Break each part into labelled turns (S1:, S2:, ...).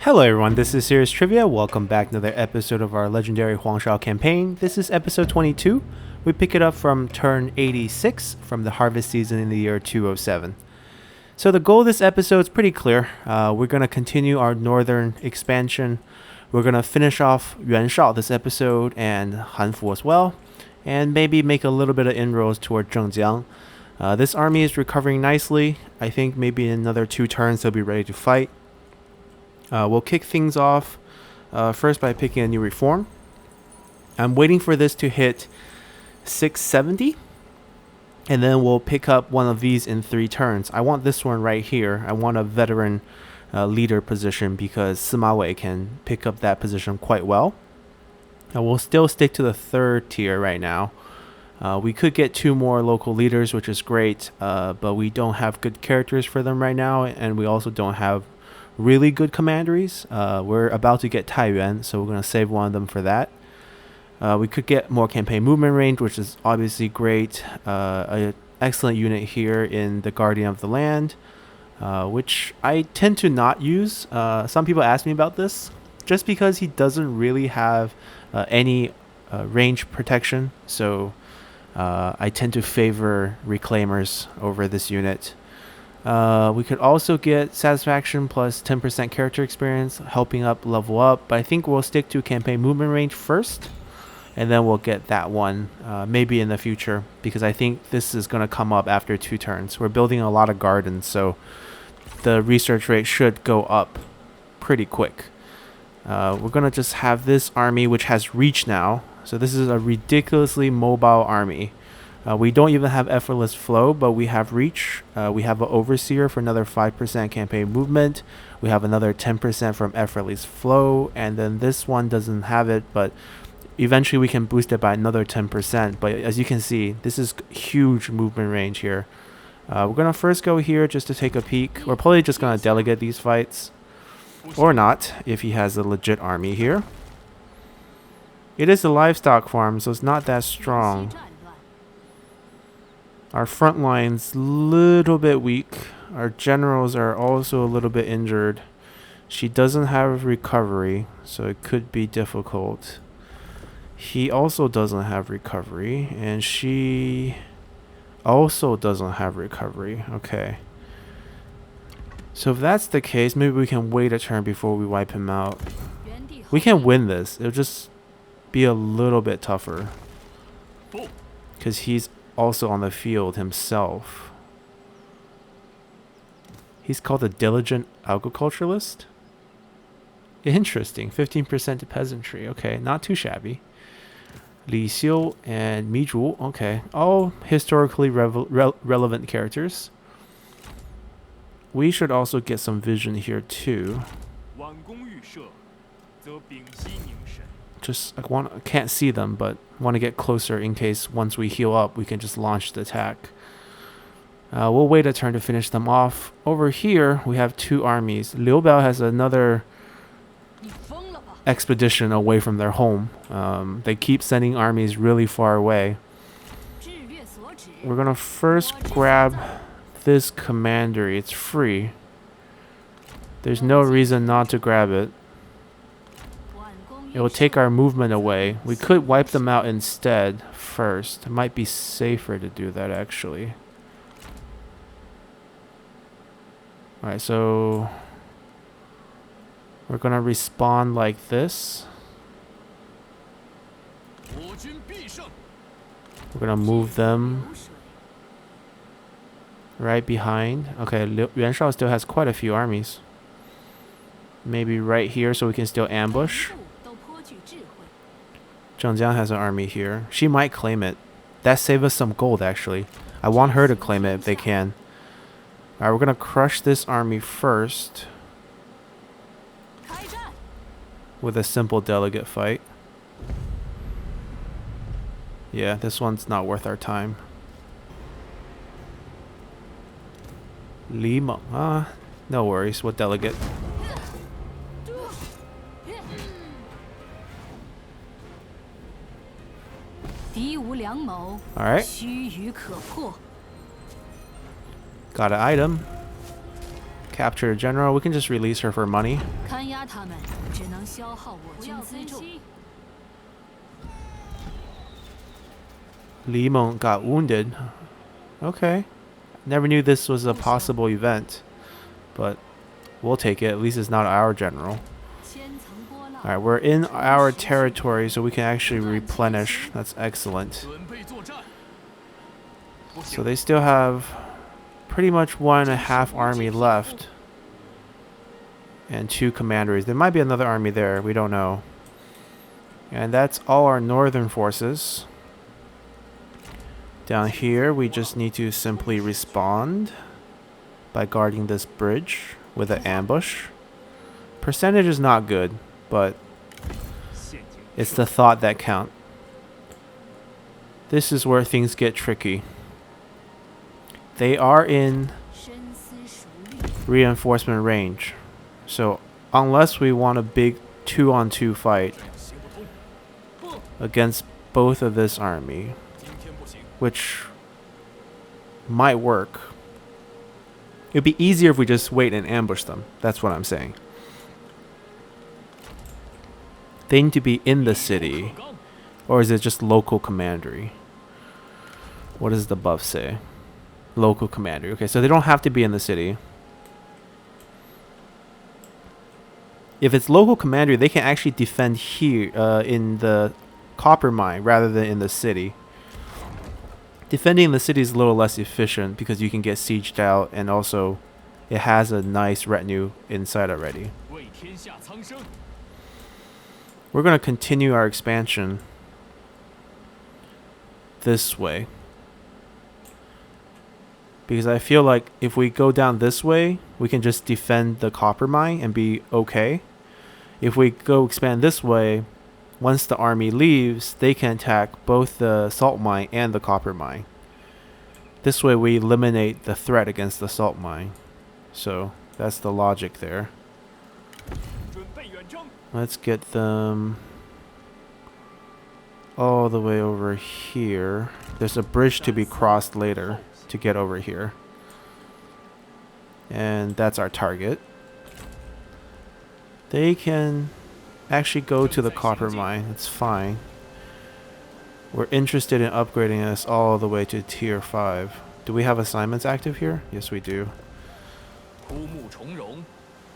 S1: Hello everyone, this is Serious Trivia. Welcome back to another episode of our legendary Huang Shao campaign. This is episode 22. We pick it up from turn 86 from the harvest season in the year 207. So the goal of this episode is pretty clear. We're going to continue our northern expansion. We're going to finish off Yuan Shao this episode and Hanfu as well. And maybe make a little bit of inroads toward Zhengjiang. This army is recovering nicely. I think maybe in another 2 turns they'll be ready to fight. We'll kick things off first by picking a new reform. I'm waiting for this to hit 670. And then we'll pick up one of these in 3 turns. I want this one right here. I want a veteran leader position because Sima Wei can pick up that position quite well. We'll still stick to the 3rd tier right now. We could get 2 more local leaders, which is great. But we don't have good characters for them right now. And we also don't have really good commanderies. We're about to get Taiyuan, so we're going to save one of them for that. We could get more campaign movement range, which is obviously great. An excellent unit here in the Guardian of the Land, which I tend to not use. Some people ask me about this, just because he doesn't really have any range protection, so I tend to favor Reclaimers over this unit. We could also get satisfaction plus 10% character experience, helping up level up, but I think we'll stick to campaign movement range first, and then we'll get that one maybe in the future, because I think this is going to come up after 2 turns. We're building a lot of gardens, so the research rate should go up pretty quick. We're going to just have this army, which has reach now, so this is a ridiculously mobile army. We don't even have effortless flow, but we have reach. We have an overseer for another 5% campaign movement. We have another 10% from effortless flow, and then this one doesn't have it, but eventually we can boost it by another 10%. But as you can see, this is huge movement range here. We're gonna first go here just to take a peek. We're probably just gonna delegate these fights, or not, if he has a legit army here. It is a livestock farm, so it's not that strong. Our front line's a little bit weak. Our generals are also a little bit injured. She doesn't have recovery, so it could be difficult. He also doesn't have recovery, and she also doesn't have recovery. Okay. So if that's the case, maybe we can wait a turn before we wipe him out. We can win this. It'll just be a little bit tougher, because he's also on the field himself. He's called a diligent agriculturalist. Interesting. 15% to peasantry. Okay, not too shabby. Li Xiu and Mi Zhu. Okay, all historically relevant characters. We should also get some vision here too. Just I can't see them, but want to get closer in case once we heal up we can just launch the attack. We'll wait a turn to finish them off. Over here we have 2 armies. Liu Biao has another expedition away from their home. They keep sending armies really far away. We're gonna first grab this commander. It's free. There's no reason not to grab it. It will take our movement away. We could wipe them out instead first. It might be safer to do that, actually. Alright, so we're going to respawn like this. We're going to move them right behind. Okay, Yuan Shao still has quite a few armies. Maybe right here so we can still ambush. Zhengjiang has an army here. She might claim it. That saves us some gold, actually. I want her to claim it if they can. Alright, we're going to crush this army first with a simple delegate fight. Yeah, this one's not worth our time. Lima. No worries. We'll delegate. Alright. Got an item. Capture a general. We can just release her for money. Li Meng got wounded. Okay. Never knew this was a possible event. But we'll take it. At least it's not our general. Alright, we're in our territory, so we can actually replenish. That's excellent. So they still have pretty much 1.5 army left. And 2 commanderies. There might be another army there. We don't know. And that's all our northern forces. Down here, we just need to simply respond by guarding this bridge with an ambush. Percentage is not good, but it's the thought that counts. This is where things get tricky. They are in reinforcement range. So unless we want a big 2-on-2 fight against both of this army, which might work, it'd be easier if we just wait and ambush them. That's what I'm saying. They need to be in the city, or is it just local commandery? What does the buff say? Local commandery. Okay, so they don't have to be in the city. If it's local commandery, they can actually defend here in the copper mine rather than in the city. Defending in the city is a little less efficient because you can get sieged out, and also it has a nice retinue inside already. We're going to continue our expansion this way, because I feel like if we go down this way, we can just defend the copper mine and be okay. If we go expand this way, once the army leaves, they can attack both the salt mine and the copper mine. This way we eliminate the threat against the salt mine. So that's the logic there. Let's get them all the way over here. There's a bridge to be crossed later to get over here. And that's our target. They can actually go to the copper mine. It's fine. We're interested in upgrading us all the way to tier 5. Do we have assignments active here? Yes, we do.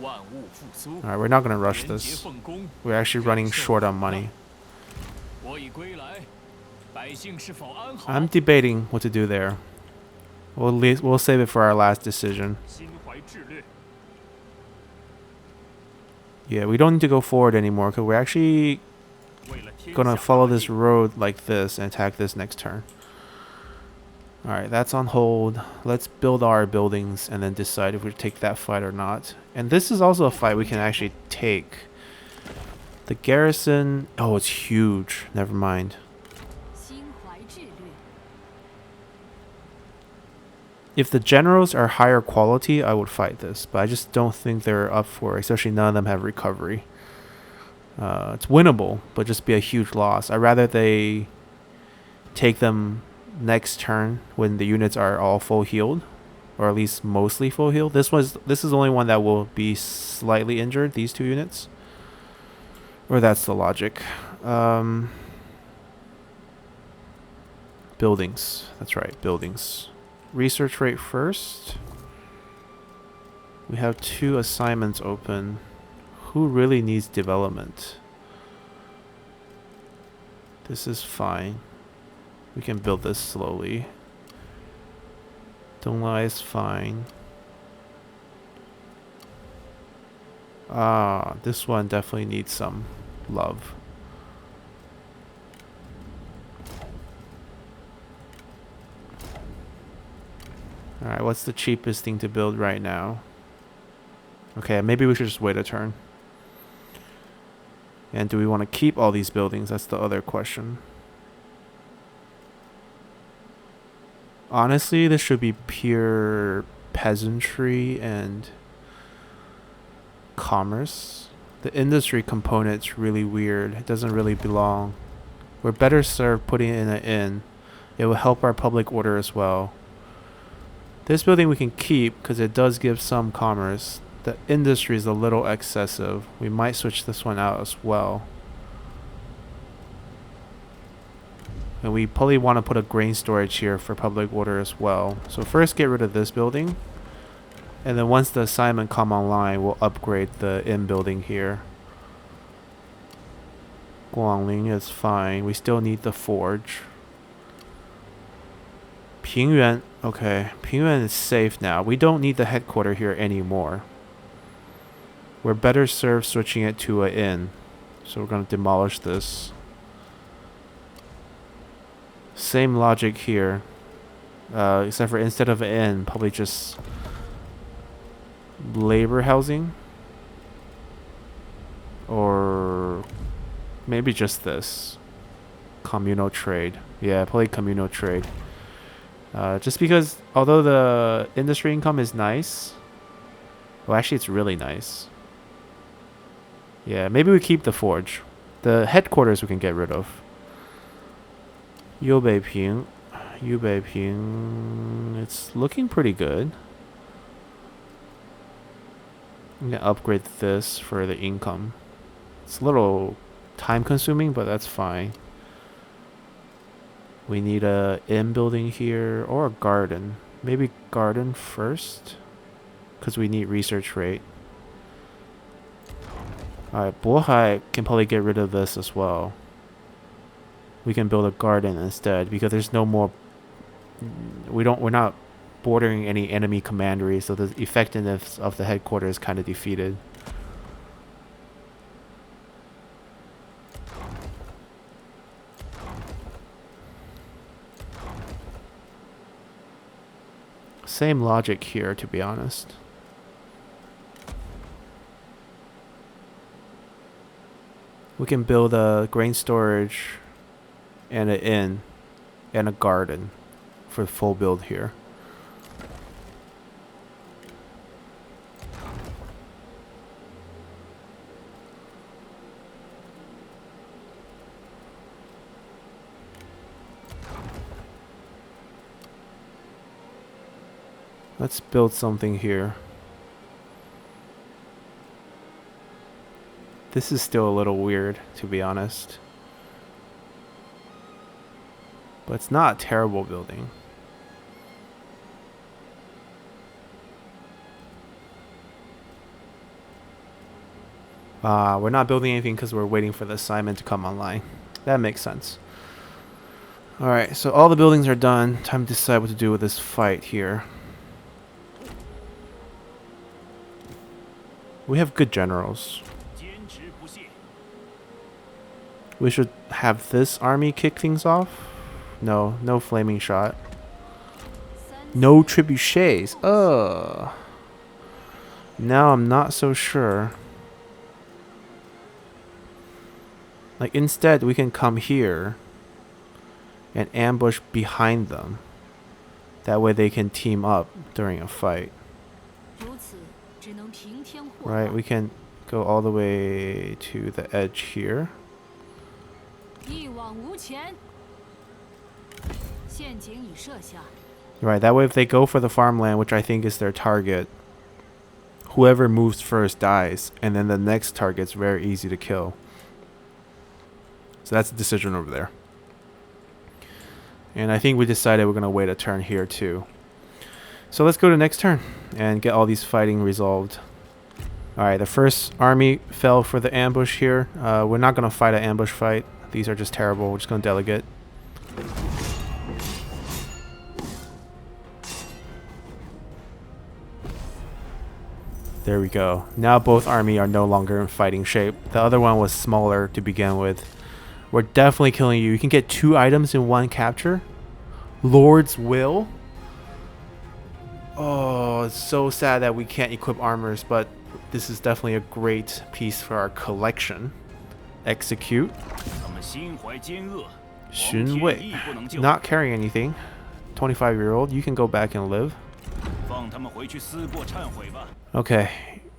S1: Alright, we're not going to rush this. We're actually running short on money. I'm debating what to do there. We'll save it for our last decision. Yeah, we don't need to go forward anymore because we're actually going to follow this road like this and attack this next turn. Alright, that's on hold. Let's build our buildings and then decide if we take that fight or not. And this is also a fight we can actually take. The garrison... Oh, it's huge. Never mind. If the generals are higher quality, I would fight this. But I just don't think they're up for it. Especially none of them have recovery. It's winnable, but just be a huge loss. I'd rather they take them next turn when the units are all full healed, or at least mostly full healed. This is the only one that will be slightly injured, these 2 units, or that's the logic. Buildings, that's right, buildings. Research rate first. We have 2 assignments open. Who really needs development? This is fine. We can build this slowly. Dongla is fine. Ah, this one definitely needs some love. Alright, what's the cheapest thing to build right now? Okay, maybe we should just wait a turn. And do we want to keep all these buildings? That's the other question. Honestly, this should be pure peasantry and commerce. The industry component's really weird. It doesn't really belong. We're better served putting it in an inn. It will help our public order as well. This building we can keep because it does give some commerce. The industry is a little excessive. We might switch this one out as well. And we probably want to put a grain storage here for public order as well. So first get rid of this building. And then once the assignment come online, we'll upgrade the inn building here. Guangling is fine. We still need the forge. Pingyuan. Okay. Pingyuan is safe now. We don't need the headquarters here anymore. We're better served switching it to an inn. So we're going to demolish this. Same logic here. Except for instead of an inn, probably just labor housing. Or maybe just this. Communal trade. Yeah, probably communal trade. Just because, although the industry income is nice. Well, actually, it's really nice. Yeah, maybe we keep the forge. The headquarters we can get rid of. Yubeiping. It's looking pretty good. I'm going to upgrade this for the income. It's a little time consuming, but that's fine. We need a inn building here or a garden. Maybe garden first, because we need research rate. Alright, Bohai can probably get rid of this as well. We can build a garden instead because there's no more. We're not bordering any enemy commandery, so the effectiveness of the headquarters is kind of defeated. Same logic here, to be honest. We can build a grain storage and an inn and a garden for full build here. Let's build something here. This is still a little weird, to be honest. But it's not a terrible building. We're not building anything because we're waiting for the assignment to come online. That makes sense. Alright, so all the buildings are done. Time to decide what to do with this fight here. We have good generals. We should have this army kick things off. No, no flaming shot. No trebuchets. Now I'm not so sure. Like instead we can come here and ambush behind them. That way they can team up during a fight. Right, we can go all the way to the edge here. Right, that way if they go for the farmland, which I think is their target, whoever moves first dies, and then the next target's very easy to kill. So that's a decision over there. And I think we decided we're going to wait a turn here too. So let's go to next turn and get all these fighting resolved. Alright, the first army fell for the ambush here. We're not going to fight an ambush fight. These are just terrible. We're just going to delegate. There we go. Now both army are no longer in fighting shape. The other one was smaller to begin with. We're definitely killing you. You can get 2 items in 1 capture. Lord's Will. Oh, it's so sad that we can't equip armors, but this is definitely a great piece for our collection. Execute. Xun Wei. Not carrying anything. 25-year-old. You can go back and live. Okay.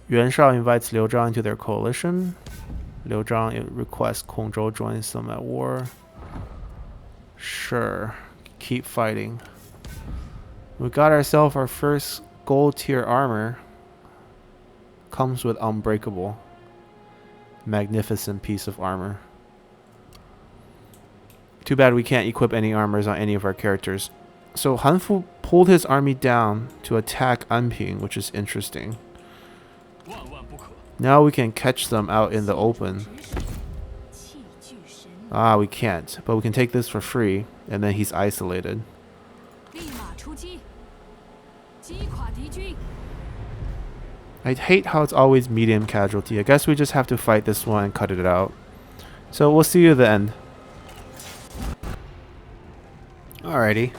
S1: Yuan Shao invites Liu Zhang into their coalition. Liu Zhang requests Kong Zhou joins them at war. Sure. Keep fighting. We got ourselves our first gold tier armor. Comes with unbreakable. Magnificent piece of armor. Too bad we can't equip any armors on any of our characters. So Han Fu pulled his army down to attack Anping, which is interesting. Now we can catch them out in the open. Ah, we can't. But we can take this for free, and then he's isolated. I hate how it's always medium casualty. I guess we just have to fight this one and cut it out. So we'll see you at the end. Alrighty.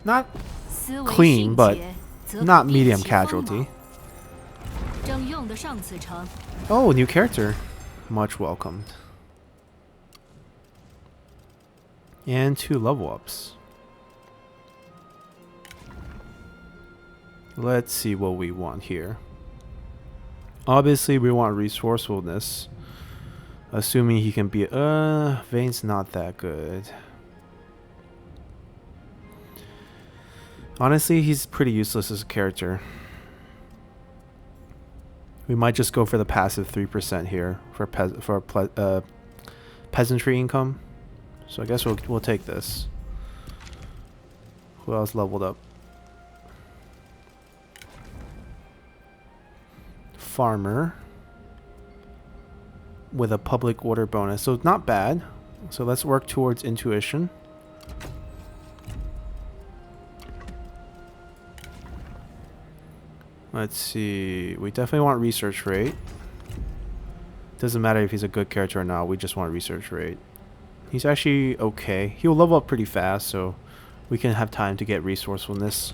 S1: Not clean, but not medium casualty. Oh, new character. Much welcomed. And 2 level ups. Let's see what we want here. Obviously, we want resourcefulness. Assuming he can be... Vane's not that good. Honestly, he's pretty useless as a character. We might just go for the passive 3% here for peasantry income. So I guess we'll take this. Who else leveled up? Farmer with a public order bonus. So not bad. So let's work towards intuition. Let's see. We definitely want research rate. Doesn't matter if he's a good character or not. We just want research rate. He's actually okay. He'll level up pretty fast, so we can have time to get resourcefulness.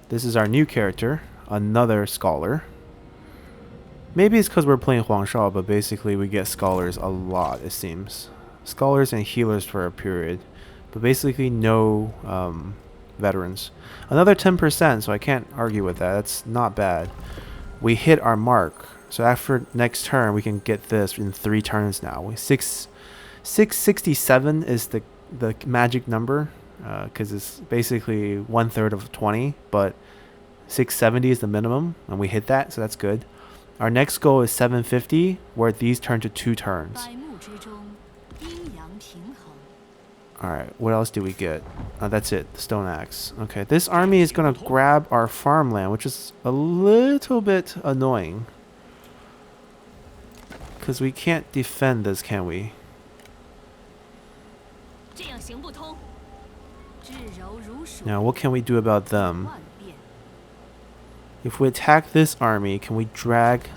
S1: This is our new character. Another scholar. Maybe it's because we're playing Huang Shao, but basically we get scholars a lot, it seems. Scholars and healers for a period. But basically no veterans. Another 10%, so I can't argue with that. That's not bad. We hit our mark. So after next turn, we can get this in 3 turns now. 667 is the magic number, because it's basically 1/3 of 20, but 670 is the minimum, and we hit that, so that's good. Our next goal is 750, where these turn to 2 turns. Alright, what else do we get? That's it, the stone axe. Okay, this army is going to grab our farmland, which is a little bit annoying. Because we can't defend this, can we? Now, what can we do about them? If we attack this army, can we drag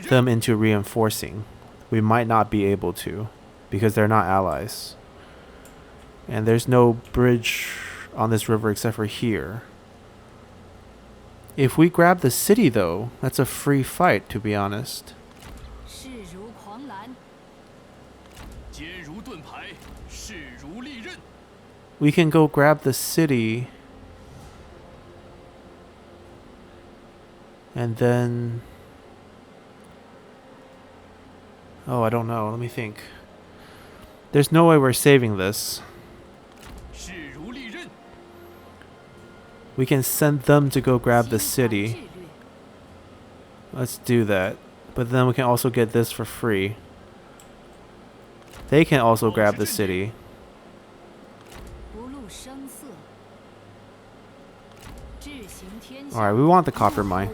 S1: them into reinforcing? We might not be able to, because they're not allies. And there's no bridge on this river except for here. If we grab the city, though, that's a free fight, to be honest. We can go grab the city. And then... Oh, I don't know. Let me think. There's no way we're saving this. We can send them to go grab the city. Let's do that. But then we can also get this for free. They can also grab the city. Alright, we want the copper mine.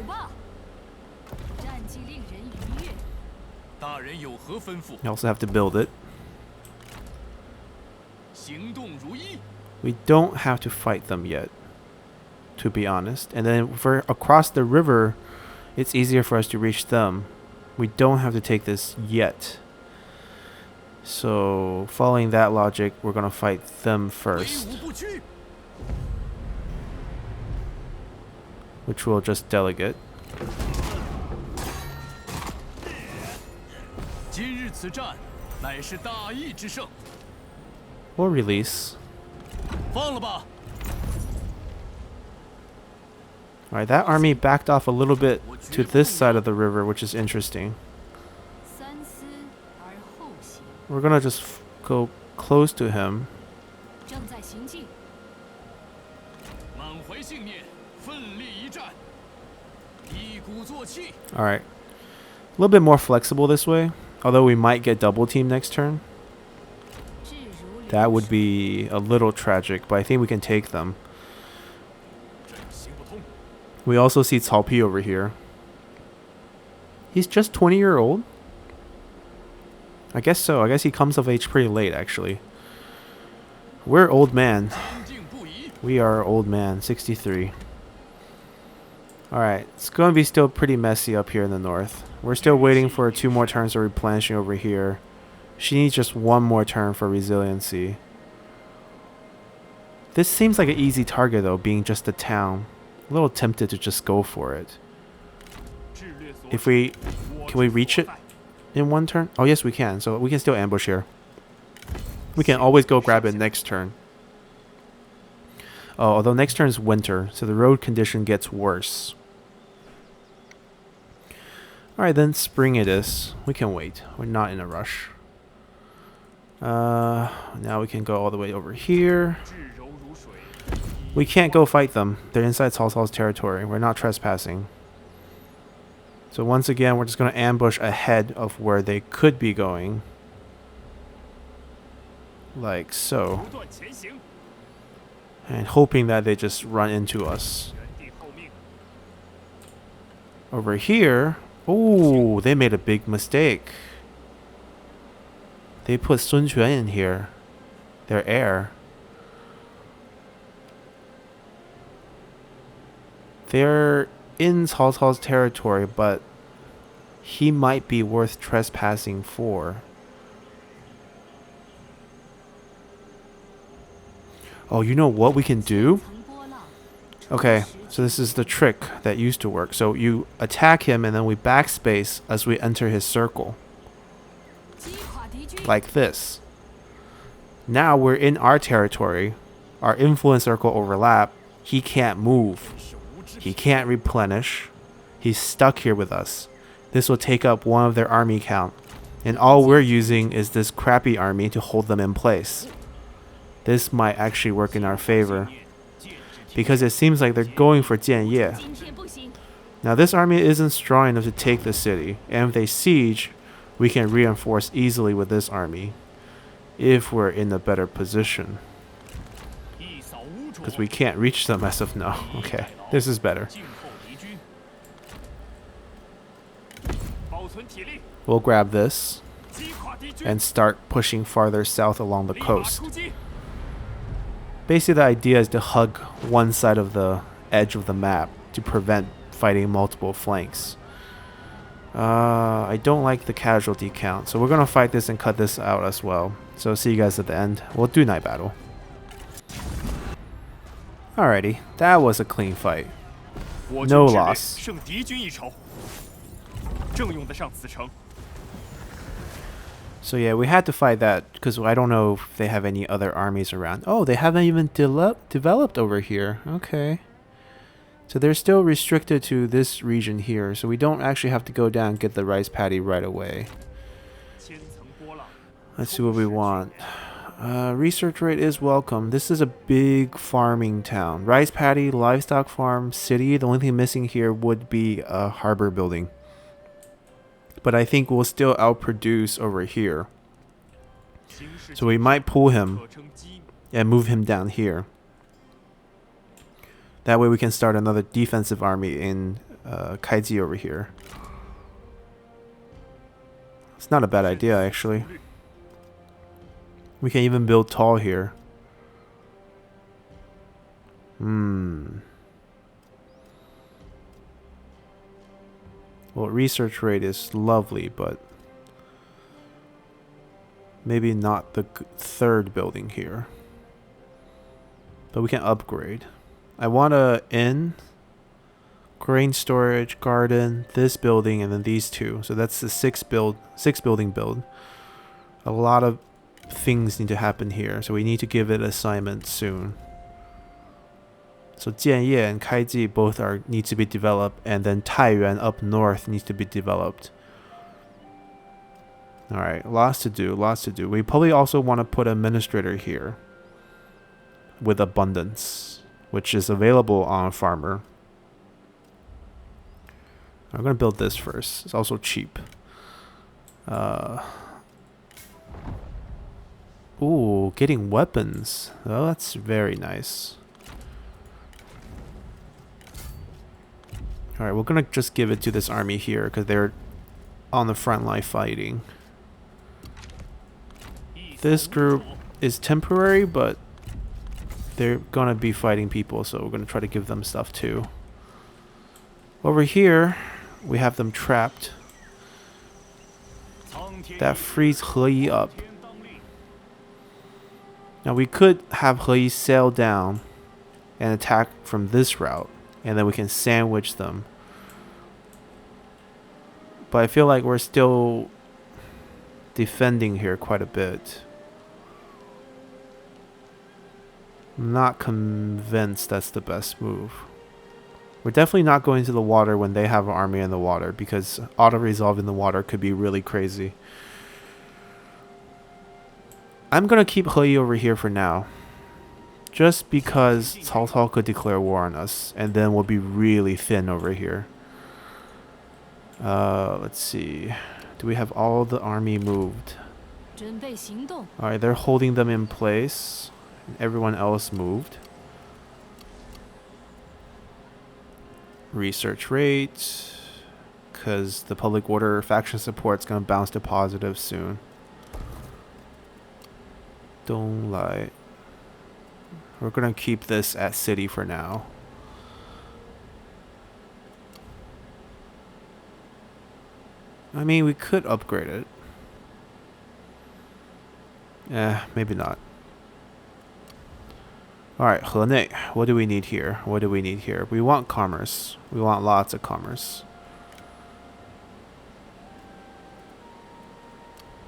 S1: You also have to build it. We don't have to fight them yet, to be honest. And then for across the river, it's easier for us to reach them. We don't have to take this yet. So, following that logic, we're going to fight them first. Which we'll just delegate. Or release. Alright, that army backed off a little bit to this side of the river, which is interesting. We're gonna just go close to him. Alright. A little bit more flexible this way. Although we might get double team next turn. That would be a little tragic, but I think we can take them. We also see Cao Pi over here. He's just 20-year-old? I guess so. I guess he comes of age pretty late, actually. We're old man. We are old man, 63. Alright, it's going to be still pretty messy up here in the north. We're still waiting for 2 more turns of replenishing over here. She needs just 1 more turn for resiliency. This seems like an easy target though, being just a town. A little tempted to just go for it. If we... Can we reach it in 1 turn? Oh yes we can, so we can still ambush here. We can always go grab it next turn. Oh, although next turn is winter, so the road condition gets worse. Alright then, spring it is. We can wait. We're not in a rush. Now we can go all the way over here. We can't go fight them. They're inside Cao Cao's territory. We're not trespassing. So once again, we're just going to ambush ahead of where they could be going. Like so. And hoping that they just run into us. Over here... Oh, they made a big mistake. They put Sun Quan in here. Their heir. They're in Cao Cao's territory, but he might be worth trespassing for. Oh, you know what we can do? Okay, so this is the trick that used to work. So you attack him and then we backspace as we enter his circle. Like this. Now we're in our territory. Our influence circle overlap. He can't move. He can't replenish. He's stuck here with us. This will take up 1 of their army count. And all we're using is this crappy army to hold them in place. This might actually work in our favor. Because it seems like they're going for Jianye. Now this army isn't strong enough to take the city. And if they siege, we can reinforce easily with this army. If we're in a better position. Because we can't reach them as of now. Okay, this is better. We'll grab this. And start pushing farther south along the coast. Basically the idea is to hug one side of the edge of the map to prevent fighting multiple flanks. I don't like the casualty count, so we're going to fight this and cut this out as well. So see you guys at the end. We'll do night battle. Alrighty, that was a clean fight. No loss. So yeah, we had to fight that because I don't know if they have any other armies around. Oh, they haven't even developed over here. Okay. So they're still restricted to this region here, so we don't actually have to go down and get the rice paddy right away. Let's see what we want. Research rate is welcome. This is a big farming town. Rice paddy, livestock farm, city. The only thing missing here would be a harbor building. But I think we'll still outproduce over here. So we might pull him and move him down here. That way we can start another defensive army in Kaiji over here. It's not a bad idea, actually. We can even build tall here. Well, research rate is lovely, but maybe not the 3rd building here. But we can upgrade. I want a inn, grain storage, garden, this building, and then these 2. So that's the 6 building build. A lot of things need to happen here, so we need to give it assignment soon. So Jianye and Kaiji both need to be developed, and then Taiyuan up north needs to be developed. Alright, lots to do, lots to do. We probably also want to put an administrator here with abundance, which is available on Farmer. I'm gonna build this first. It's also cheap. Ooh, getting weapons. Oh, that's very nice. Alright, we're gonna just give it to this army here because they're on the front line fighting. This group is temporary, but they're gonna be fighting people, so we're gonna try to give them stuff too. Over here, we have them trapped. That frees He Yi up. Now we could have He Yi sail down and attack from this route, and then we can sandwich them. But I feel like we're still defending here quite a bit. I'm not convinced that's the best move. We're definitely not going to the water when they have an army in the water, because auto-resolve in the water could be really crazy. I'm going to keep He Yi over here for now. Just because Cao Cao could declare war on us, and then we'll be really thin over here. Let's see. Do we have all the army moved? Alright, they're holding them in place. Everyone else moved. Research rate. Because the public order faction support is going to bounce to positive soon. Don't lie. We're going to keep this at city for now. I mean, we could upgrade it. Maybe not. Alright, Henei. What do we need here? What do we need here? We want commerce. We want lots of commerce.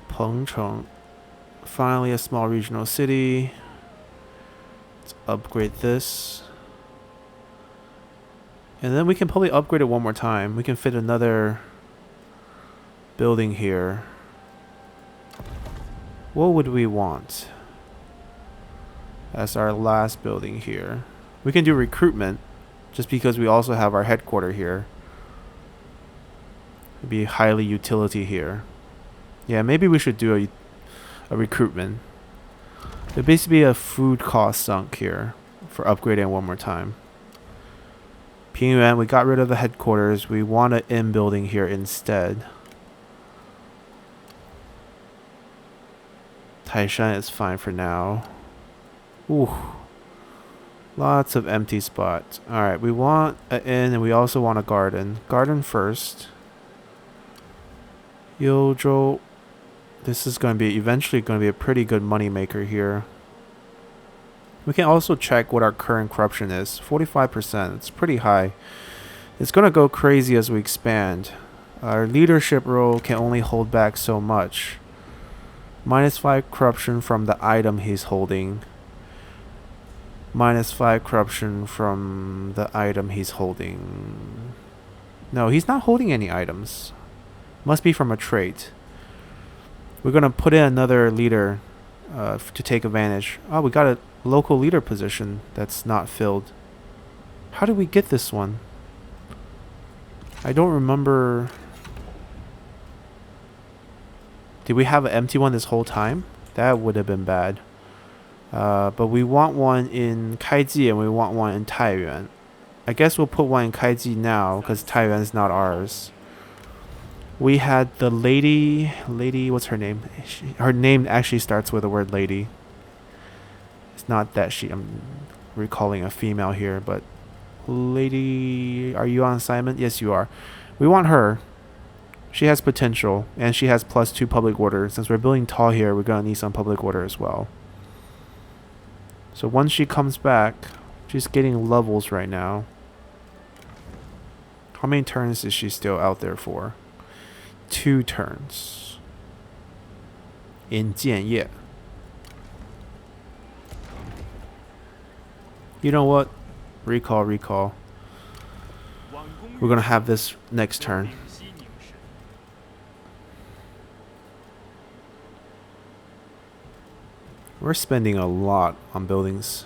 S1: Pengcheng. Finally a small regional city. Let's upgrade this. And then we can probably upgrade it one more time. We can fit another building here. What would we want as our last building here? We can do recruitment just because we also have our headquarters here. It'd be highly utility here. Yeah, maybe we should do a recruitment. There'd basically be a food cost sunk here for upgrading one more time. Pingyuan, we got rid of the headquarters. We want an inn building here instead. Taishan is fine for now. Ooh. Lots of empty spots. Alright, we want an inn and we also want a garden. Garden first. Yozhou. This is going to be eventually going to be a pretty good money maker here. We can also check what our current corruption is. 45%. It's pretty high. It's going to go crazy as we expand. Our leadership role can only hold back so much. -5 corruption from the item he's holding. -5 corruption from the item he's holding. No, he's not holding any items. Must be from a trait. We're going to put in another leader to take advantage. Oh, we got a local leader position that's not filled. How did we get this one? I don't remember. Did we have an empty one this whole time? That would have been bad. But we want one in Kaiji and we want one in Taiyuan. I guess we'll put one in Kaiji now because Taiyuan is not ours. We had the lady, what's her name? Her name actually starts with the word lady. It's not that I'm recalling a female here, but lady, are you on assignment? Yes, you are. We want her. She has potential, and she has +2 public order. Since we're building tall here, we're going to need some public order as well. So once she comes back, she's getting levels right now. How many turns is she still out there for? 2 turns. In Jianye. You know what? Recall. We're going to have this next turn. We're spending a lot on buildings.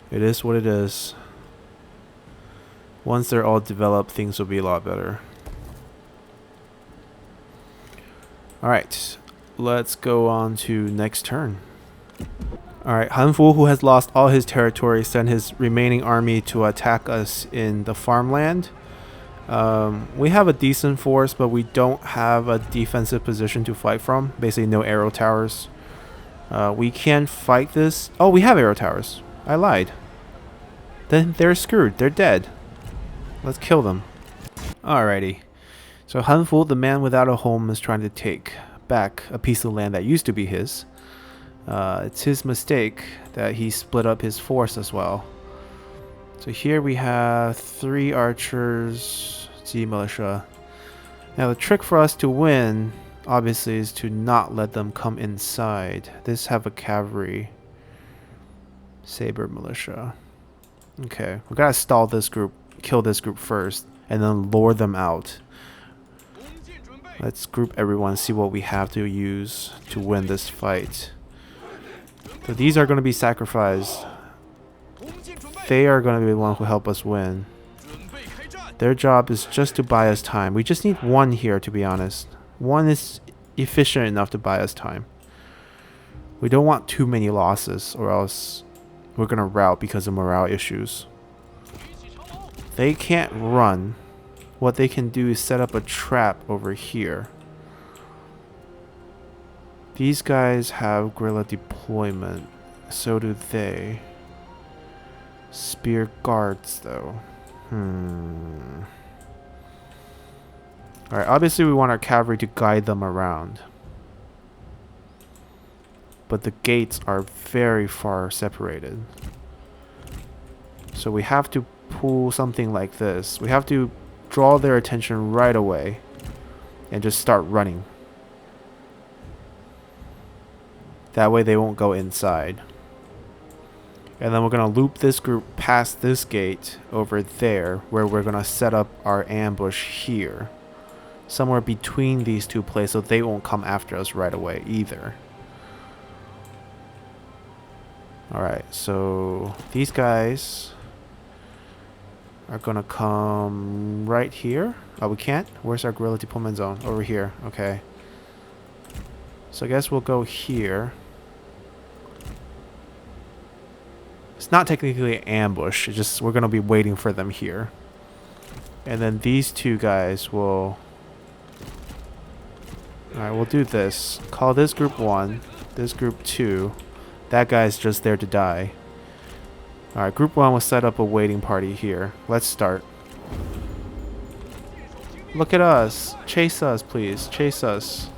S1: It is what it is. Once they're all developed, things will be a lot better. Alright, let's go on to next turn. Alright, Han Fu, who has lost all his territory, sent his remaining army to attack us in the farmland. We have a decent force, but we don't have a defensive position to fight from. Basically, no arrow towers. We can fight this. Oh, we have arrow towers. I lied. Then they're screwed. They're dead. Let's kill them. Alrighty. So Han Fu, the man without a home, is trying to take back a piece of land that used to be his. It's his mistake that he split up his force as well. So here we have 3 archers, Z militia. Now the trick for us to win, obviously, is to not let them come inside. This have a cavalry. Saber militia. Okay, we gotta stall this group, kill this group first, and then lure them out. Let's group everyone, see what we have to use to win this fight. So these are going to be sacrificed. They are going to be the one who help us win. Their job is just to buy us time. We just need 1 here, to be honest. 1 is efficient enough to buy us time. We don't want too many losses, or else we're going to rout because of morale issues. They can't run. What they can do is set up a trap over here. These guys have guerrilla deployment. So do they. Spear guards, though. Alright, obviously we want our cavalry to guide them around. But the gates are very far separated. So we have to pull something like this. We have to draw their attention right away and just start running. That way they won't go inside. And then we're going to loop this group past this gate over there, where we're going to set up our ambush here. Somewhere between these 2 places, so they won't come after us right away either. Alright, so these guys are gonna come right here. Oh, we can't? Where's our guerrilla deployment zone? Over here. Okay. So I guess we'll go here. It's not technically an ambush. It's just we're gonna be waiting for them here. And then these 2 guys will... Alright, we'll do this. Call this group 1. This group 2. That guy's just there to die. Alright, group 1 will set up a waiting party here. Let's start. Look at us. Chase us, please. Chase us.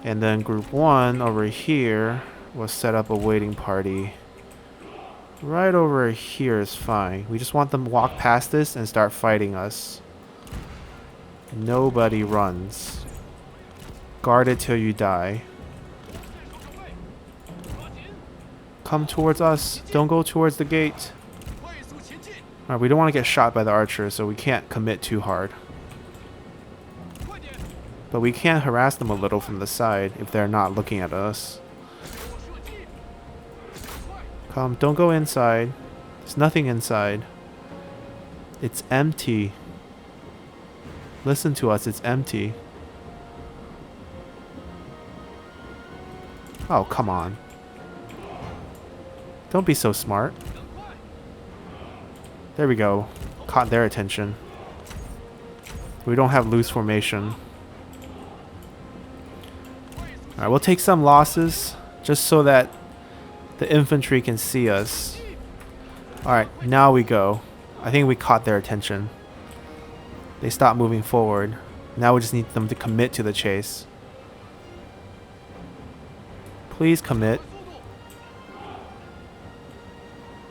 S1: And then group 1 over here will set up a waiting party. Right over here is fine. We just want them to walk past this and start fighting us. Nobody runs. Guard it till you die. Come towards us. Don't go towards the gate. Alright, we don't want to get shot by the archers, so we can't commit too hard. But we can harass them a little from the side if they're not looking at us. Come, don't go inside. There's nothing inside. It's empty. Listen to us, it's empty. Oh, come on. Don't be so smart. There we go. Caught their attention. We don't have loose formation. Alright, we'll take some losses just so that the infantry can see us. Alright, now we go. I think we caught their attention. They stopped moving forward. Now we just need them to commit to the chase. Please commit.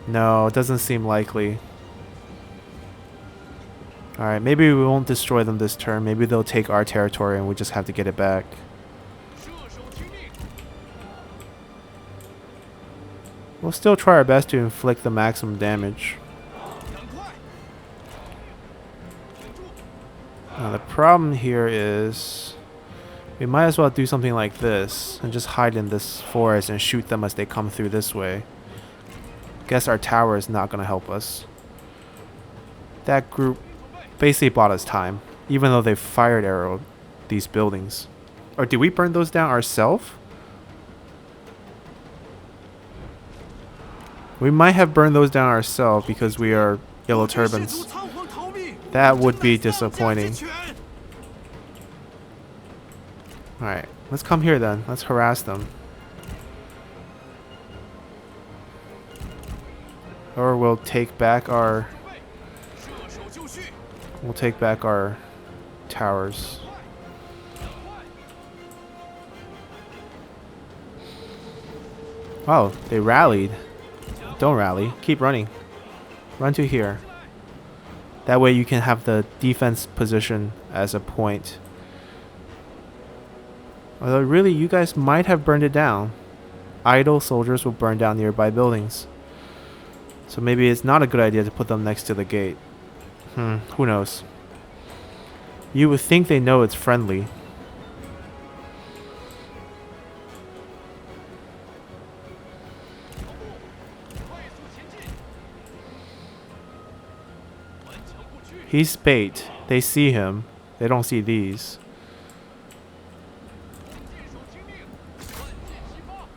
S1: No, it doesn't seem likely. Alright, maybe we won't destroy them this turn. Maybe they'll take our territory and we just have to get it back. We'll still try our best to inflict the maximum damage. Now the problem here is we might as well do something like this and just hide in this forest and shoot them as they come through this way. Guess our tower is not going to help us. that group basically bought us time, even though they fired arrow these buildings. Or did we burn those down ourselves? We might have burned those down ourselves because we are yellow turbans. That would be disappointing. Alright, let's come here then. Let's harass them. Or we'll take back our... We'll take back our towers. Oh, they rallied. Don't rally. Keep running. Run to here. That way you can have the defense position as a point. Although really, you guys might have burned it down. Idle soldiers will burn down nearby buildings. So maybe it's not a good idea to put them next to the gate. Who knows? You would think they know it's friendly. He's bait. They see him. They don't see these.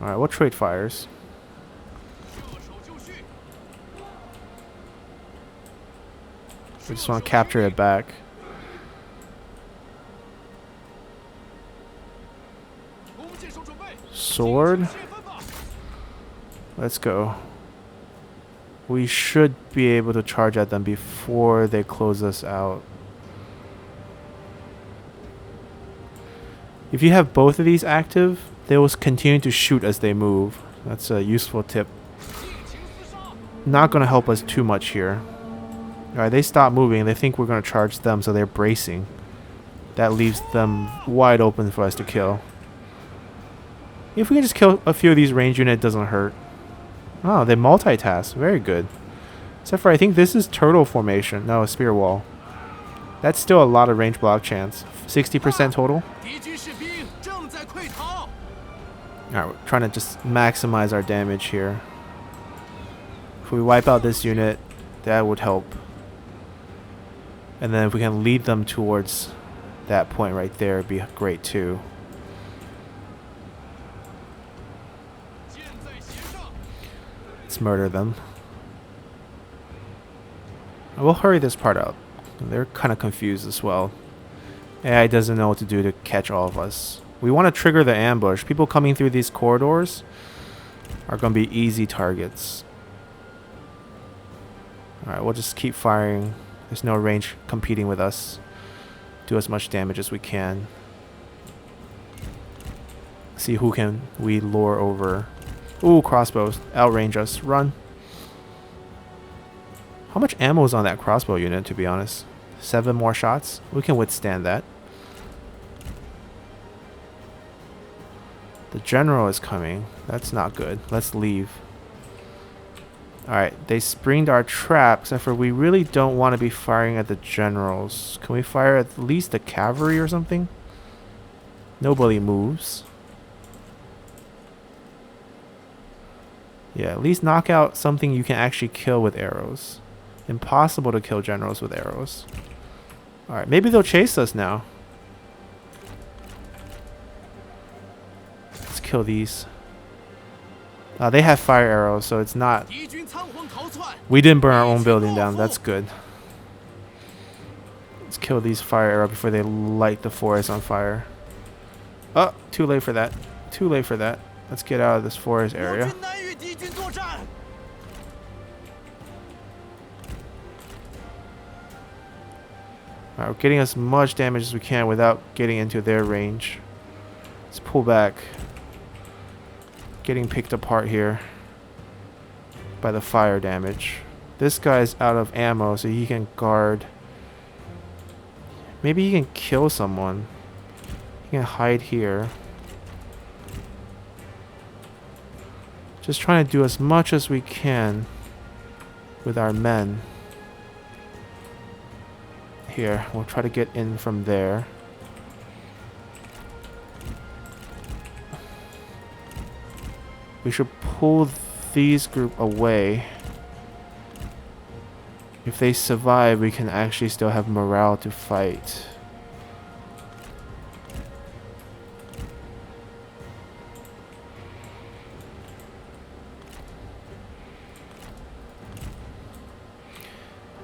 S1: Alright, we'll trade fires. We just want to capture it back. Sword. Let's go. We should be able to charge at them before they close us out. If you have both of these active, they will continue to shoot as they move. That's a useful tip. Not going to help us too much here. Alright, they stop moving. They think we're going to charge them, so they're bracing. That leaves them wide open for us to kill. If we can just kill a few of these range units, it doesn't hurt. Oh, they multitask. Very good. Except for I think this is turtle formation. No, a spear wall. That's still a lot of range block chance. 60% total. Alright, we're trying to just maximize our damage here. If we wipe out this unit, that would help. And then if we can lead them towards that point right there, it'd be great too. Let's murder them. We'll hurry this part up. They're kind of confused as well. AI doesn't know what to do to catch all of us. We want to trigger the ambush. People coming through these corridors are going to be easy targets. Alright, we'll just keep firing. There's no range competing with us. Do as much damage as we can. See who can we lure over. Ooh, crossbows. Outrange us. Run. How much ammo is on that crossbow unit, to be honest? 7 more shots? We can withstand that. The general is coming. That's not good. Let's leave. Alright, they springed our trap, except for we really don't want to be firing at the generals. Can we fire at least the cavalry or something? Nobody moves. Yeah, at least knock out something you can actually kill with arrows. Impossible to kill generals with arrows. Alright, maybe they'll chase us now. Let's kill these. They have fire arrows, so it's not... We didn't burn our own building down. That's good. Let's kill these fire arrows before they light the forest on fire. Oh, too late for that. Too late for that. Let's get out of this forest area. Alright, we're getting as much damage as we can without getting into their range. Let's pull back. Getting picked apart here by the fire damage. This guy's out of ammo, so he can guard. Maybe he can kill someone. He can hide here. Just trying to do as much as we can with our men. Here, we'll try to get in from there. We should pull these group away. If they survive, we can actually still have morale to fight.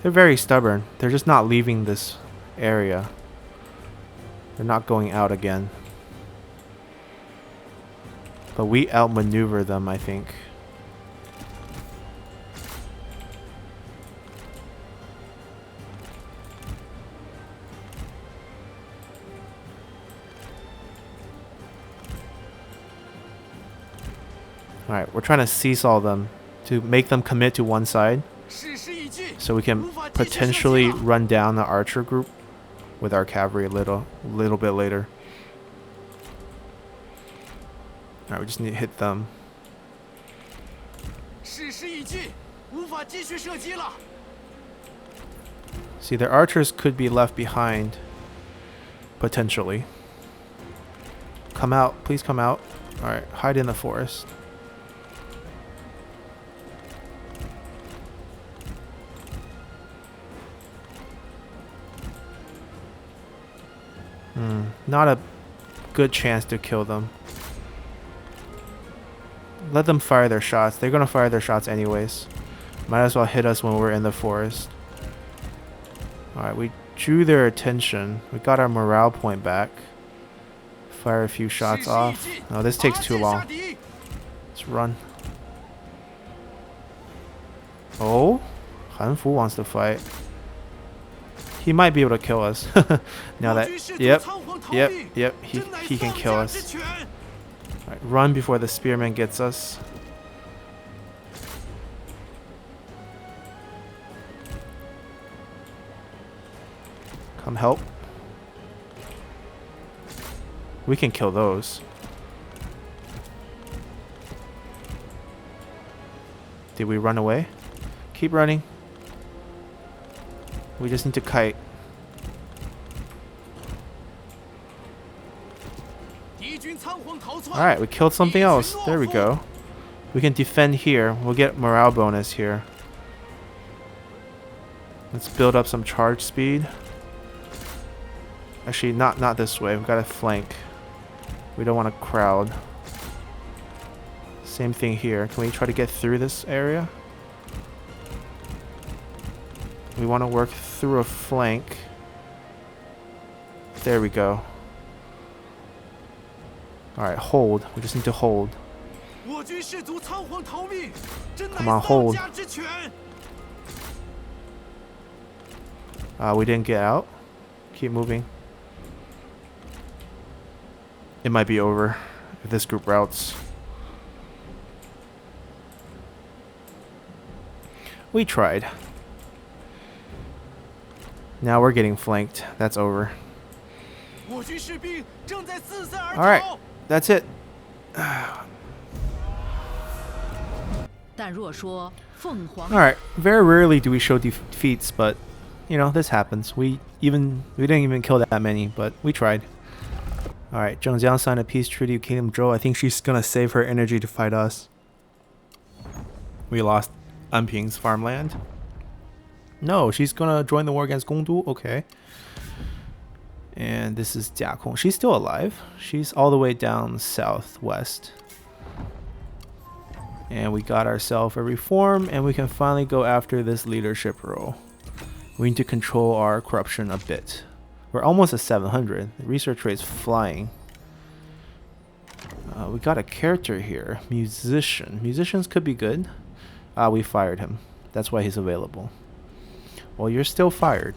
S1: They're very stubborn. They're just not leaving this area. They're not going out again. But we outmaneuver them, I think. Alright, we're trying to seesaw them to make them commit to one side so we can potentially run down the archer group with our cavalry a little bit later. Alright, we just need to hit them. See, their archers could be left behind potentially. Come out, please come out. Alright, hide in the forest. Not a good chance to kill them. Let them fire their shots. They're gonna fire their shots anyways. Might as well hit us when we're in the forest. Alright, we drew their attention. We got our morale point back. Fire a few shots off. No, this takes too long. Let's run. Oh? Han Fu wants to fight. He might be able to kill us. Now that... Yep. He can kill us. Alright, run before the spearman gets us. Come help. We can kill those. Did we run away? Keep running. We just need to kite. Alright, we killed something else. There we go. We can defend here. We'll get morale bonus here. Let's build up some charge speed. Actually, not this way. We've got to flank. We don't want to crowd. Same thing here. Can we try to get through this area? We want to work through a flank. There we go. Alright, hold. We just need to hold. Come on, hold. We didn't get out. Keep moving. It might be over if this group routes. We tried. Now we're getting flanked. That's over. Alright, that's it. Alright, very rarely do we show defeats, but you know, this happens. We didn't even kill that many, but we tried. Alright, Zhengjiang signed a peace treaty with Kingdom Zhou. I think she's gonna save her energy to fight us. We lost Anping's farmland. No, she's gonna join the war against Gongdu. Okay. And this is Jiakong. She's still alive. She's all the way down southwest. And we got ourselves a reform, and we can finally go after this leadership role. We need to control our corruption a bit. We're almost at 700. The research rate's flying. We got a character here. Musician. Musicians could be good. We fired him. That's why he's available. Well, you're still fired.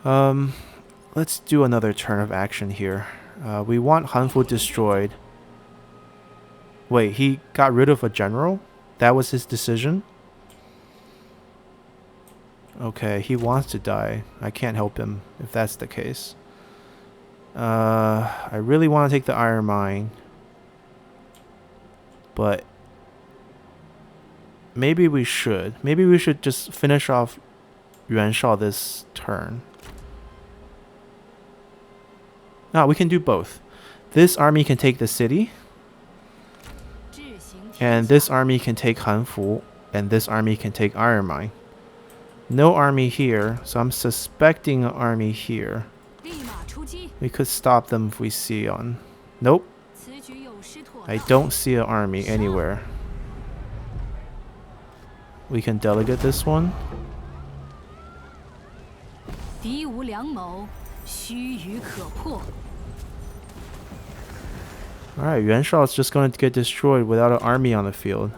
S1: Let's do another turn of action here. We want Hanfu destroyed. Wait, he got rid of a general? That was his decision? Okay, he wants to die. I can't help him if that's the case. I really want to take the iron mine. But maybe we should. Maybe we should just finish off Yuan Shao this turn. No, we can do both. This army can take the city. And this army can take Hanfu. And this army can take iron mine. No army here, so I'm suspecting an army here. We could stop them if we see one. Nope. I don't see an army anywhere. We can delegate this one. Alright, Yuan Shao is just going to get destroyed without an army on the field.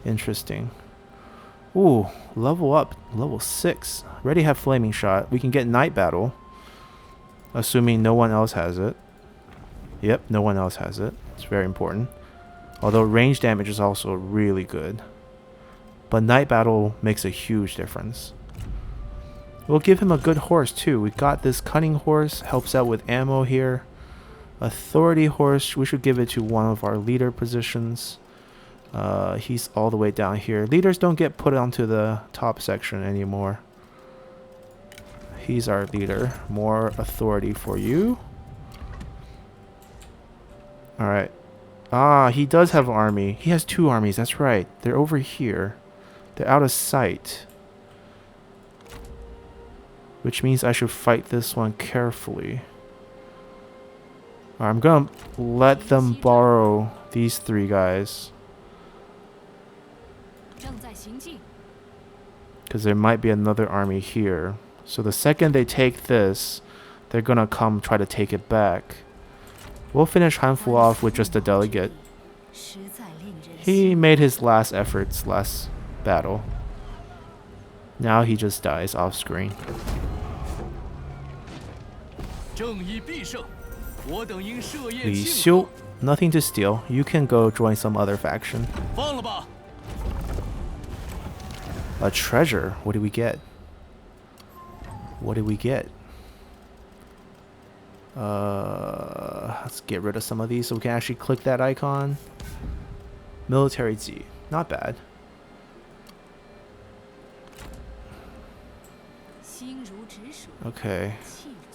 S1: Interesting. Ooh, level up. Level 6. Already have Flaming Shot. We can get Night Battle. Assuming no one else has it. Yep, no one else has it. It's very important. Although range damage is also really good. But Night Battle makes a huge difference. We'll give him a good horse too. We got this Cunning Horse. Helps out with ammo here. Authority Horse. We should give it to one of our leader positions. He's all the way down here. Leaders don't get put onto the top section anymore. He's our leader. More authority for you. Alright. Ah, he does have an army. He has 2 armies. That's right. They're over here. They're out of sight. Which means I should fight this one carefully. I'm gonna let them borrow these 3 guys. Because there might be another army here. So the second they take this, they're gonna come try to take it back. We'll finish Hanfu off with just a delegate. He made his last efforts last battle. Now he just dies off screen. Li Xiu, nothing to steal. You can go join some other faction. A treasure. What do we get? What did we get? Let's get rid of some of these so we can actually click that icon. Military Z. Not bad. Okay.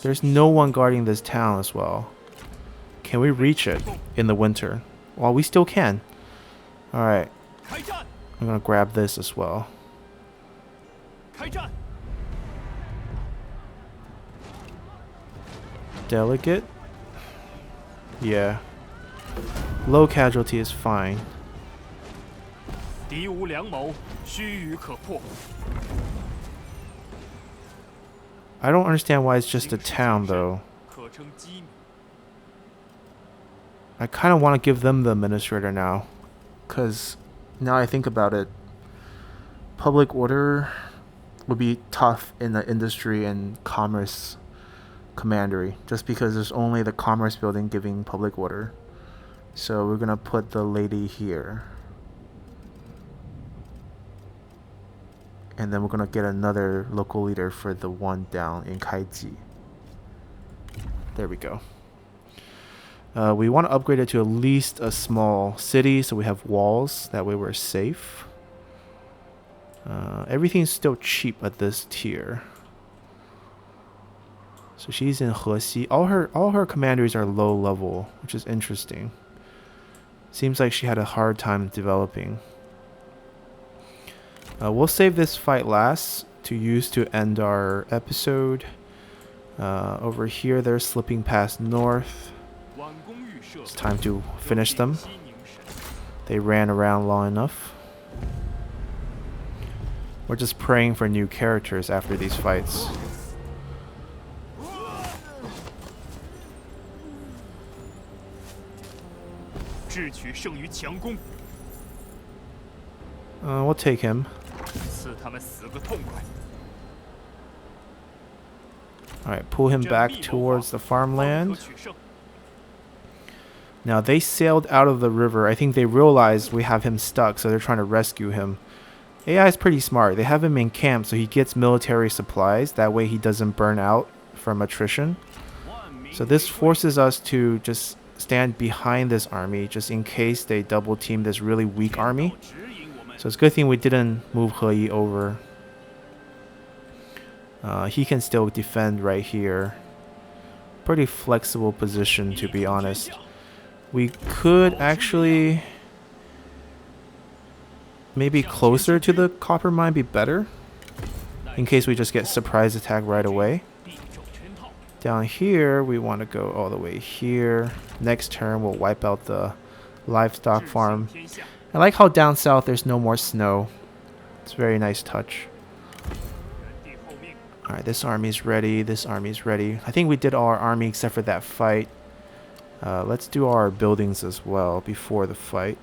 S1: There's no one guarding this town as well. Can we reach it in the winter? Well, we still can. Alright. I'm gonna grab this as well. Delegate? Yeah. Low casualty is fine. I don't understand why it's just a town though. I kind of want to give them the administrator now. Because now I think about it, public order would be tough in the industry and commerce commandery. Just because there's only the commerce building giving public order. So we're going to put the lady here. And then we're going to get another local leader for the one down in Kaiji. There we go. We want to upgrade it to at least a small city so we have walls. That way we're safe. Everything's still cheap at this tier. So she's in Hexi. All her commanders are low level, which is interesting. Seems like she had a hard time developing. We'll save this fight last to use to end our episode. Over here they're slipping past north. It's time to finish them. They ran around long enough. We're just praying for new characters after these fights. We'll take him. Alright, pull him back towards the farmland. Now they sailed out of the river. I think they realized we have him stuck, so they're trying to rescue him. AI is pretty smart. They have him in camp so he gets military supplies. That way he doesn't burn out from attrition. So this forces us to just stand behind this army just in case they double team this really weak army. So it's a good thing we didn't move He Yi over. He can still defend right here. Pretty flexible position, to be honest. We could actually maybe closer to the copper mine be better. in case we just get surprise attack right away. Down here, we want to go all the way here. Next turn, we'll wipe out the livestock farm. I like how down south there's no more snow. It's a very nice touch. Alright, this army's ready. This army's ready. I think we did all our army except for that fight. Let's do our buildings as well before the fight.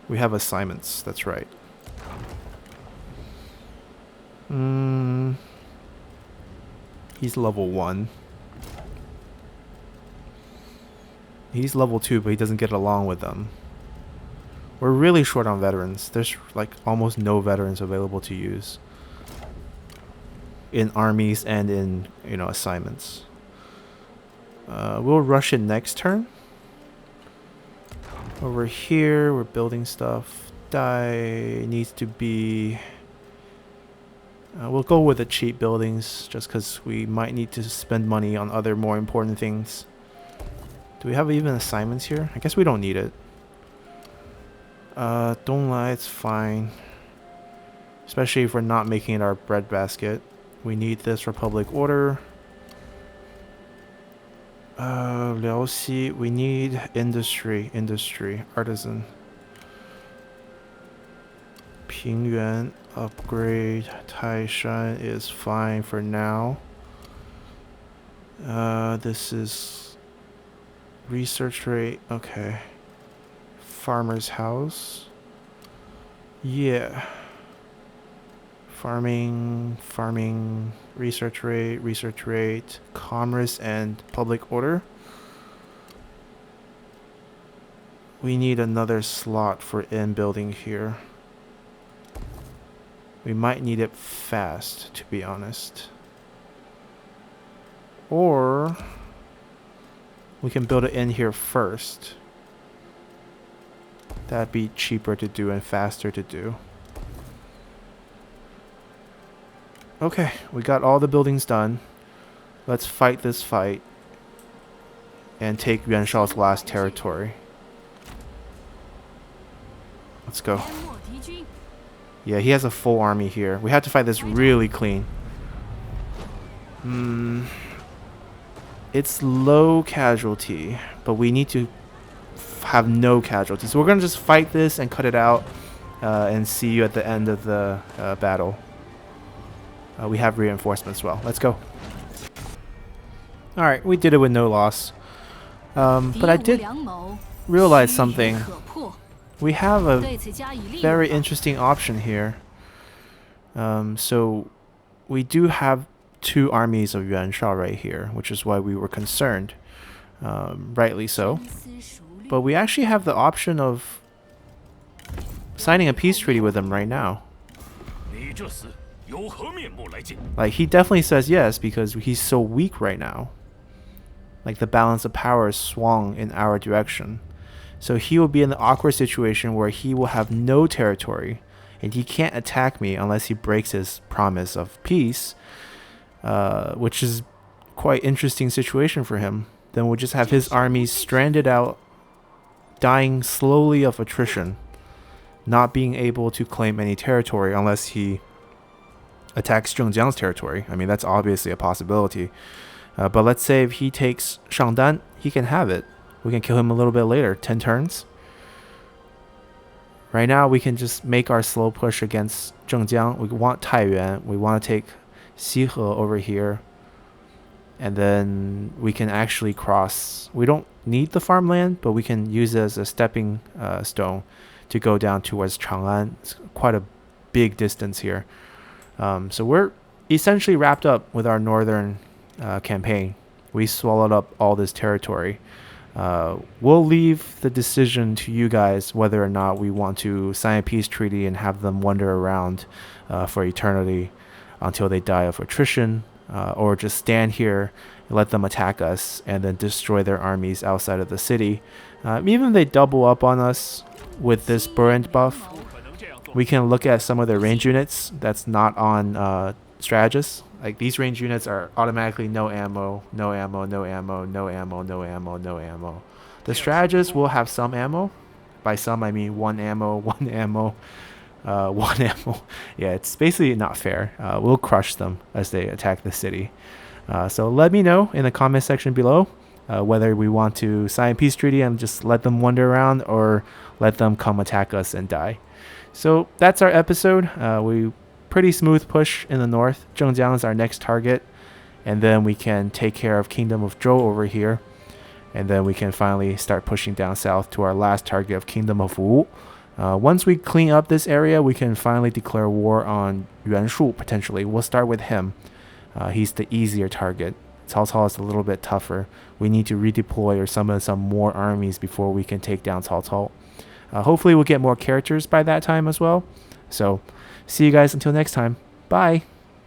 S1: We have assignments, that's right. He's level 1. He's level 2, but he doesn't get along with them. We're really short on veterans. There's like almost no veterans available to use in armies and in, you know, assignments. We'll rush it next turn. Over here, we're building stuff. Dai needs to be... we'll go with the cheap buildings just because we might need to spend money on other more important things. Do we have even assignments here? I guess we don't need it. Don't lie, it's fine. Especially if we're not making it our breadbasket. We need this for public order. Liao Xi, we need industry, artisan. Pingyuan, upgrade. Taishan is fine for now. This is research rate, okay. Farmer's house. Yeah. Farming, research rate, commerce and public order. We need another slot for inn building here. We might need it fast, to be honest. Or we can build it in here first. That'd be cheaper to do and faster to do. Okay, we got all the buildings done. Let's fight this fight and take Yuan Shao's last territory. Let's go. Yeah, he has a full army here. We have to fight this really clean. It's low casualty, but we need to have no casualties. So we're going to just fight this and cut it out and see you at the end of the battle. We have reinforcements as well. Let's go. Alright, we did it with no loss. But I did realize something. We have a very interesting option here. So we do have 2 armies of Yuan Shao right here, which is why we were concerned. Rightly so. But we actually have the option of signing a peace treaty with them right now. Like, he definitely says yes because he's so weak right now. Like, the balance of power is swung in our direction. So he will be in the awkward situation where he will have no territory and he can't attack me unless he breaks his promise of peace, which is quite interesting situation for him. Then we'll just have his armies stranded out, dying slowly of attrition, not being able to claim any territory unless he attacks Zhengjiang's territory. I mean, that's obviously a possibility. But let's say if he takes Shangdan, he can have it. We can kill him a little bit later, 10 turns. Right now, we can just make our slow push against Zhengjiang. We want Taiyuan. We want to take Xihe over here. And then we can actually cross. We don't need the farmland, but we can use it as a stepping stone to go down towards Chang'an. It's quite a big distance here. So we're essentially wrapped up with our northern campaign. We swallowed up all this territory. We'll leave the decision to you guys whether or not we want to sign a peace treaty and have them wander around for eternity until they die of attrition, or just stand here, let them attack us, and then destroy their armies outside of the city. Even if they double up on us with this Burend buff, we can look at some of their range units that's not on strategists. Like, these range units are automatically no ammo, no ammo, no ammo, no ammo, no ammo, no ammo. The strategists will have some ammo. By some, I mean 1 ammo, 1 ammo. one ammo. Yeah, it's basically not fair. We'll crush them as they attack the city. So let me know in the comment section below whether we want to sign peace treaty and just let them wander around, or let them come attack us and die. So that's our episode. We pretty smooth push in the north. Zhengjiang is our next target, and then we can take care of Kingdom of Zhou over here, and then we can finally start pushing down south to our last target of Kingdom of Wu. Once we clean up this area, we can finally declare war on Yuan Shao potentially. We'll start with him. He's the easier target. Cao Cao is a little bit tougher. We need to redeploy or summon some more armies before we can take down Cao Cao. Hopefully we'll get more characters by that time as well. So see you guys until next time. Bye.